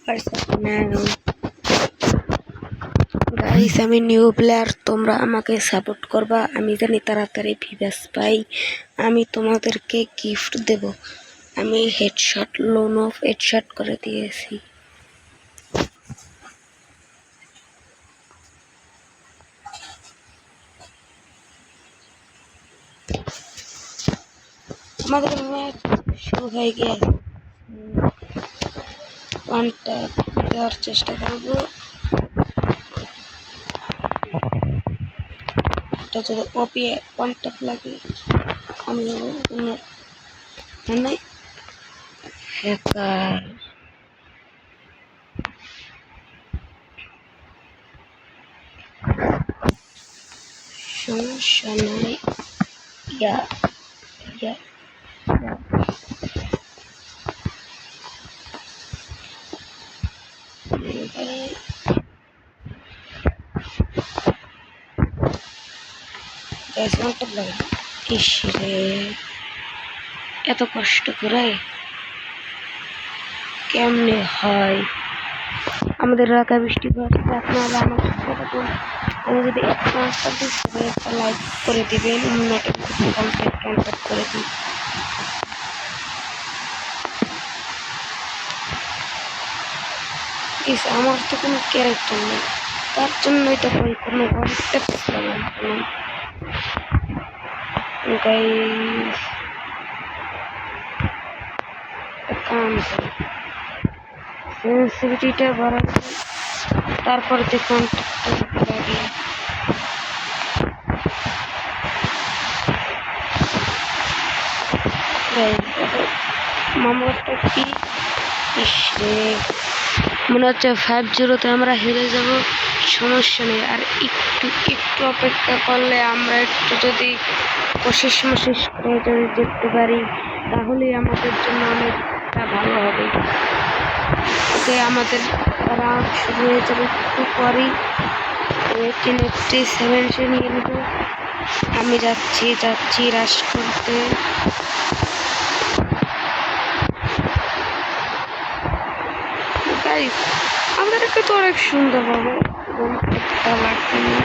Guys আমি new player, তোমরা আমাকে সাপোর্ট করবা। আমি জানি তাড়াতাড়ি ভিভাস পাই, আমি তোমাদেরকে গিফট দেব। আমি হেডশট লোন অফ হেডশট করে দিয়েছি। আমাদের ম্যাচ শুরু হয়ে গিয়েছে। ওয়ান ট্যাপ দেওয়ার চেষ্টা করবো। এটা যদি ওপি ওয়ান ট্যাপ লাগে আমি মানে হ্যাকার। সমস্যা নাই। ইয়া ইয়া ইসরে এত কষ্ট করে কেমনে হয়? আমাদের এলাকায় বৃষ্টি পড়ছে, আপনারা আমার সাথে থাকুন। আমি যদি একটা লাইক করে দিবেন, নোটিফিকেশন কমপ্লিট করে দিন। আমার তো কোনো ক্যারেক্টার নেই, তার জন্যই তো কোনো সেন্সিটিভিটিটা বাড়াবো, তারপর দেখুন মামলাটা কি মনে হচ্ছে 5-0-তে আমরা হেরে যাব। সমস্যা নেই, আর একটু একটু অপেক্ষা করলে আমরা একটু যদি কোশিশ করে যদি দেখতে পারি তাহলেই আমাদের জন্য অনেকটা ভালো হবে। ওকে আমাদের রাউন্ড শুরু হয়ে যাবে একটু পরেই। 1887 নিয়ে নেব। আমি যাচ্ছি রাশ করতে। আমাদেরকে তো অনেক সুন্দর হবে লাগবে না।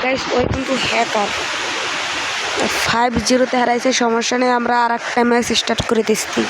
গাইস ওই কিন্তু হ্যাকার 5-0-তে হারাইছে। সমস্যা নেই, আমরা আর একটা ম্যাচ স্টার্ট করে দিচ্ছি।